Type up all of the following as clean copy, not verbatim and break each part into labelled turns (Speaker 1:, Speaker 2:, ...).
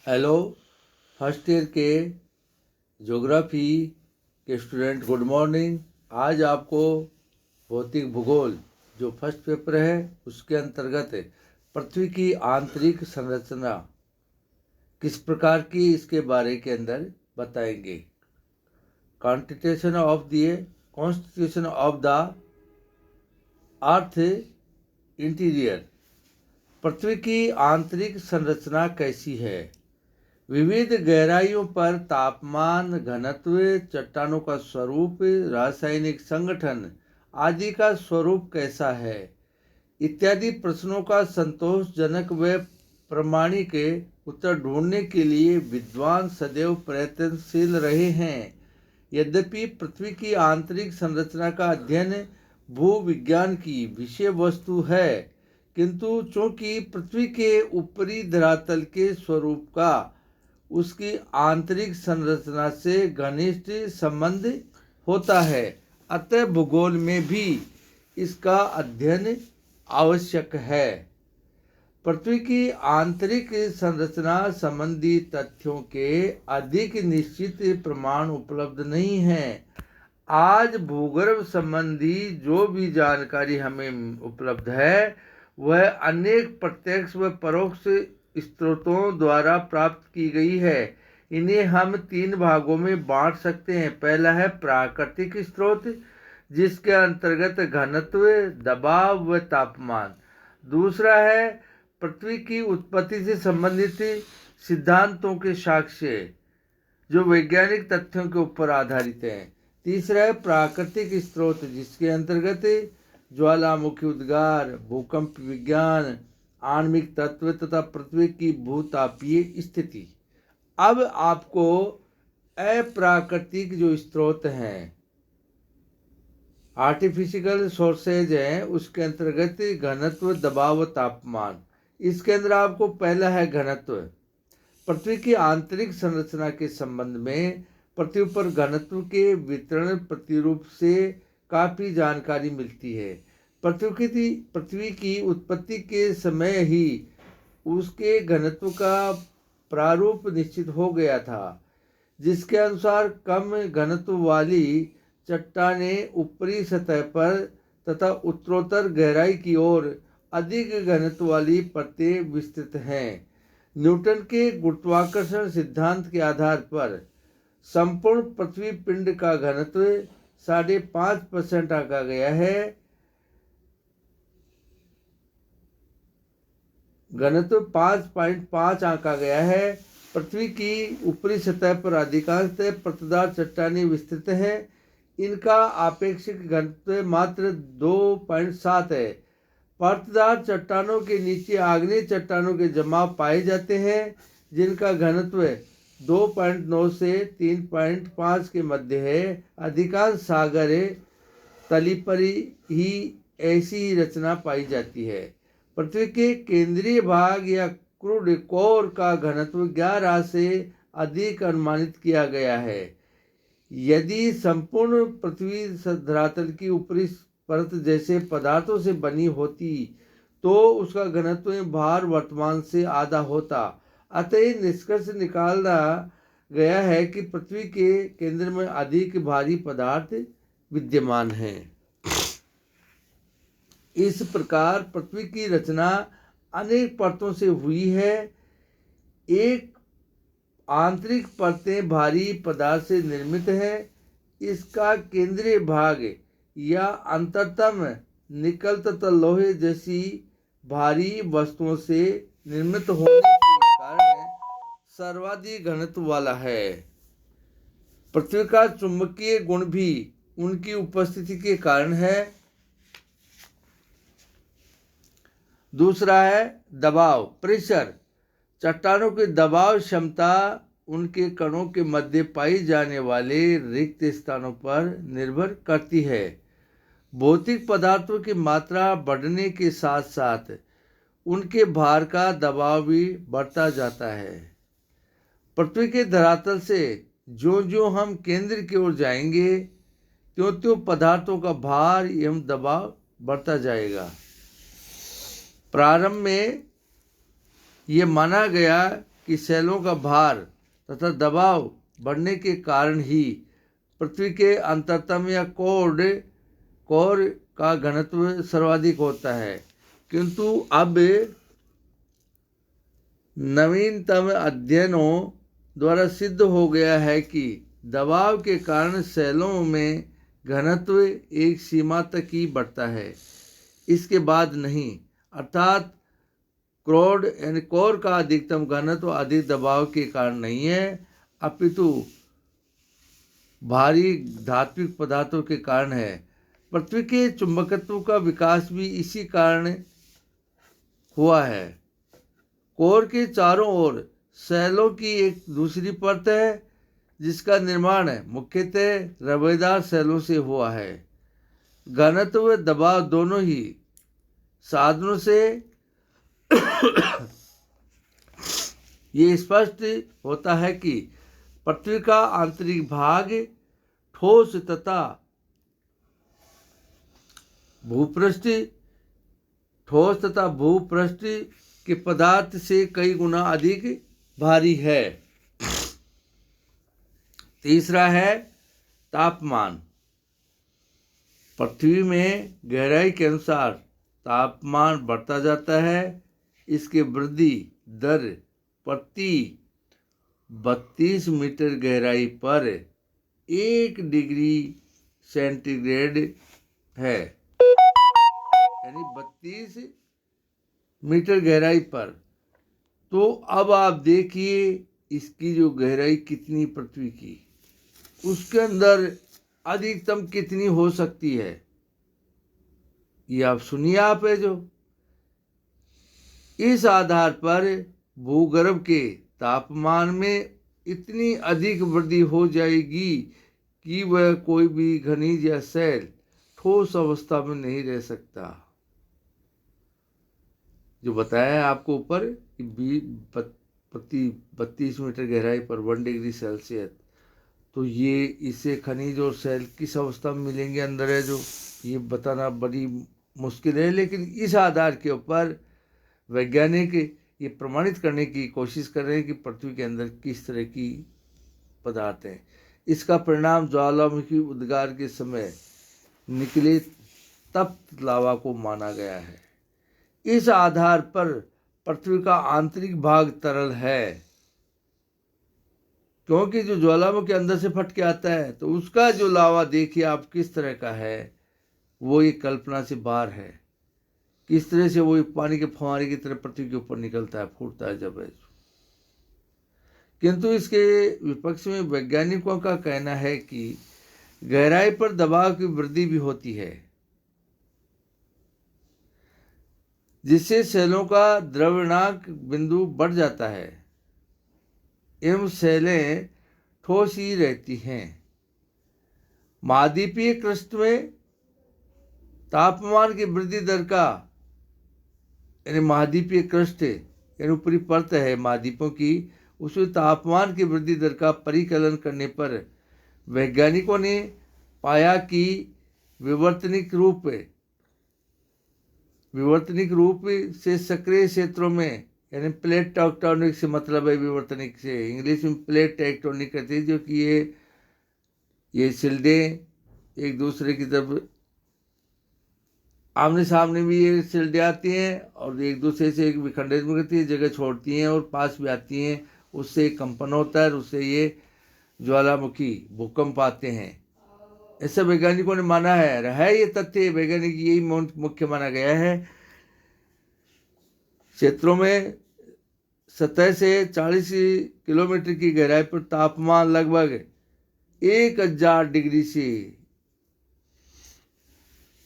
Speaker 1: Hello. First year के geography के student, good morning. आज आपको भौतिक भूगोल जो फर्स्ट पेपर है उसके अंतर्गत पृथ्वी की आंतरिक संरचना किस प्रकार की इसके बारे के अंदर बताएंगे। Constitution of the earth interior. पृथ्वी की आंतरिक संरचना कैसी है? विविध गहराइयों पर तापमान, घनत्व, चट्टानों का स्वरूप, रासायनिक संगठन आदि का स्वरूप कैसा है इत्यादि प्रश्नों का संतोषजनक व प्रामाणिक उत्तर ढूंढने के लिए विद्वान सदैव प्रयत्नशील रहे हैं। यद्यपि पृथ्वी की आंतरिक संरचना का अध्ययन भूविज्ञान की विषय वस्तु है, किंतु चूंकि पृथ्वी के ऊपरी धरातल के स्वरूप का उसकी आंतरिक संरचना से घनिष्ठ संबंध होता है, अतः भूगोल में भी इसका अध्ययन आवश्यक है। पृथ्वी की आंतरिक संरचना संबंधी तथ्यों के अधिक निश्चित प्रमाण उपलब्ध नहीं हैं। आज भूगर्भ संबंधी जो भी जानकारी हमें उपलब्ध है वह अनेक प्रत्यक्ष व परोक्ष स्रोतों द्वारा प्राप्त की गई है। इन्हें हम 3 भागों में बांट सकते हैं। पहला है प्राकृतिक स्रोत, जिसके अंतर्गत घनत्व, दबाव व तापमान। दूसरा है पृथ्वी की उत्पत्ति से संबंधित सिद्धांतों के साक्ष्य जो वैज्ञानिक तथ्यों के ऊपर आधारित हैं। तीसरा है प्राकृतिक स्रोत, जिसके अंतर्गत ज्वालामुखी उद्गार, भूकंप विज्ञान, आणविक तत्व तथा पृथ्वी की भूतापीय स्थिति। अब आपको अप्राकृतिक जो स्रोत हैं, आर्टिफिशियल सोर्सेज हैं, उसके अंतर्गत घनत्व, दबाव व तापमान। इसके अंदर आपको पहला है घनत्व। पृथ्वी की आंतरिक संरचना के संबंध में पृथ्वी पर घनत्व के वितरण प्रतिरूप से काफ़ी जानकारी मिलती है। पृथ्वी की उत्पत्ति के समय ही उसके घनत्व का प्रारूप निश्चित हो गया था, जिसके अनुसार कम घनत्व वाली चट्टानें ऊपरी सतह पर तथा उत्तरोत्तर गहराई की ओर अधिक घनत्व वाली परतें विस्तृत हैं। न्यूटन के गुरुत्वाकर्षण सिद्धांत के आधार पर संपूर्ण पृथ्वी पिंड का घनत्व 5.5% आंका गया है। घनत्व 5.5 आंका गया है। पृथ्वी की ऊपरी सतह पर अधिकांशतः परतदार चट्टानें विस्तृत हैं। इनका आपेक्षिक घनत्व मात्र 2.7 है। परतदार चट्टानों के नीचे आग्नेय चट्टानों के जमाव पाए जाते हैं, जिनका घनत्व 2.9 से 3.5 के मध्य है। अधिकांश सागर तली पर ही ऐसी ही रचना पाई जाती है। पृथ्वी के केंद्रीय भाग या क्रूड कोर का घनत्व 11 से अधिक अनुमानित किया गया है। यदि संपूर्ण पृथ्वी धरातल की ऊपरी परत जैसे पदार्थों से बनी होती तो उसका घनत्व भार वर्तमान से आधा होता। अतः निष्कर्ष निकाला गया है कि पृथ्वी के केंद्र में अधिक भारी पदार्थ विद्यमान हैं। इस प्रकार पृथ्वी की रचना अनेक परतों से हुई है। एक आंतरिक परतें भारी पदार्थ से निर्मित है। इसका केंद्रीय भाग या अंतरतम निकल तथा लोहे जैसी भारी वस्तुओं से निर्मित होने के कारण सर्वाधिक घनत्व वाला है। पृथ्वी का चुंबकीय गुण भी उनकी उपस्थिति के कारण है। दूसरा है दबाव, प्रेशर। चट्टानों की दबाव क्षमता उनके कणों के मध्य पाई जाने वाले रिक्त स्थानों पर निर्भर करती है। भौतिक पदार्थों की मात्रा बढ़ने के साथ साथ उनके भार का दबाव भी बढ़ता जाता है। पृथ्वी के धरातल से जो हम केंद्र की ओर जाएंगे त्यों पदार्थों का भार एवं दबाव बढ़ता जाएगा। प्रारंभ में ये माना गया कि सेलों का भार तथा दबाव बढ़ने के कारण ही पृथ्वी के अंतरतम या कोर का घनत्व सर्वाधिक होता है। किंतु अब नवीनतम अध्ययनों द्वारा सिद्ध हो गया है कि दबाव के कारण सेलों में घनत्व एक सीमा तक ही बढ़ता है, इसके बाद नहीं। अर्थात कोर का अधिकतम घनत्व अधिक दबाव के कारण नहीं है, अपितु भारी धात्विक पदार्थों के कारण है। पृथ्वी के चुंबकत्व का विकास भी इसी कारण हुआ है। कोर के चारों ओर सेलों की एक दूसरी परत है, जिसका निर्माण मुख्यतः रवेदार सेलों से हुआ है। घनत्व व दबाव दोनों ही साधनों से ये स्पष्ट होता है कि पृथ्वी का आंतरिक भाग ठोस तथा भूपृष्ठ के पदार्थ से कई गुना अधिक भारी है। तीसरा है तापमान। पृथ्वी में गहराई के अनुसार तापमान बढ़ता जाता है। इसके वृद्धि दर प्रति 32 मीटर गहराई पर 1 डिग्री सेंटीग्रेड है, यानी 32 मीटर गहराई पर। तो अब आप देखिए इसकी जो गहराई कितनी पृथ्वी की, उसके अंदर अधिकतम कितनी हो सकती है, ये आप सुनिए। आप है जो इस आधार पर भूगर्भ के तापमान में इतनी अधिक वृद्धि हो जाएगी कि वह कोई भी खनिज या सेल ठोस अवस्था में नहीं रह सकता। जो बताया है आपको ऊपर कि प्रति 32 मीटर गहराई पर 1 डिग्री सेल्सियस, तो ये इससे खनिज और सेल किस अवस्था में मिलेंगे अंदर है जो, ये बताना बड़ी मुश्किल है। लेकिन इस आधार के ऊपर वैज्ञानिक ये प्रमाणित करने की कोशिश कर रहे हैं कि पृथ्वी के अंदर किस तरह की पदार्थ हैं। इसका परिणाम ज्वालामुखी उद्गार के समय निकले तप्त लावा को माना गया है। इस आधार पर पृथ्वी का आंतरिक भाग तरल है, क्योंकि जो ज्वालामुखी अंदर से फट के आता है तो उसका जो लावा देखिए आप किस तरह का है, वो ये कल्पना से बाहर है। किस तरह से वो पानी के फव्वारे की तरह पृथ्वी के ऊपर निकलता है, फूटता है जब है। किंतु इसके विपक्ष में वैज्ञानिकों का कहना है कि गहराई पर दबाव की वृद्धि भी होती है, जिससे सेलों का द्रव्यणांक बिंदु बढ़ जाता है एवं सेलें ठोस ही रहती हैं। महाद्वीपीय क्रस्ट में तापमान की वृद्धि दर का, यानी महाद्वीपीय क्रस्ट यानी ऊपरी परत है महाद्वीपों की, उसमें तापमान की वृद्धि दर का परिकलन करने पर वैज्ञानिकों ने पाया कि विवर्तनिक रूप से सक्रिय क्षेत्रों में, यानी प्लेट टेक्टोनिक से मतलब है विवर्तनिक से, इंग्लिश में प्लेट टेक्टोनिक कहते हैं, जो कि ये शिल्डें एक दूसरे की तरफ आमने सामने भी ये शिल्डें आती हैं और एक दूसरे से एक विखंडित भी करती है, जगह छोड़ती हैं और पास भी आती हैं। उससे कंपन होता है और उससे ये ज्वालामुखी भूकंप आते हैं। ऐसा वैज्ञानिकों ने माना है ये तथ्य वैज्ञानिक यही मुख्य माना गया है। क्षेत्रों में सतह से 40 किलोमीटर की गहराई पर तापमान लगभग 1000 डिग्री से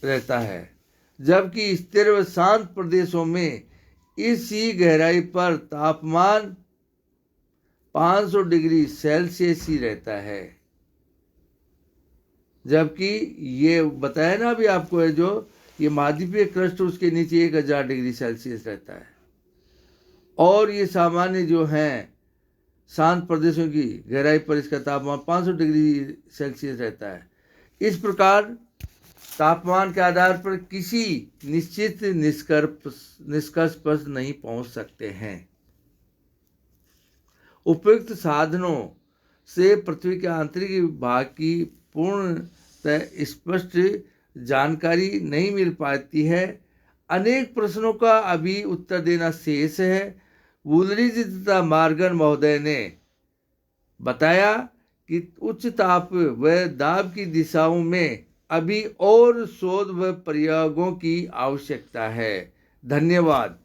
Speaker 1: रहता है, जबकि स्थिर व शांत प्रदेशों में इसी गहराई पर तापमान 500 डिग्री सेल्सियस ही रहता है। जबकि ये बताया ना अभी आपको है जो ये महाद्वीपीय क्रस्ट उसके नीचे 1000 डिग्री सेल्सियस रहता है, और ये सामान्य जो हैं शांत प्रदेशों की गहराई पर इसका तापमान 500 डिग्री सेल्सियस रहता है। इस प्रकार तापमान के आधार पर किसी निश्चित निष्कर्ष पर नहीं पहुंच सकते हैं। उपयुक्त साधनों से पृथ्वी के आंतरिक भाग की पूर्णतः स्पष्ट जानकारी नहीं मिल पाती है। अनेक प्रश्नों का अभी उत्तर देना शेष है। वुलरिज तथा मॉर्गन महोदय ने बताया कि उच्च ताप व दाब की दिशाओं में अभी और शोध व प्रयोगों की आवश्यकता है। धन्यवाद।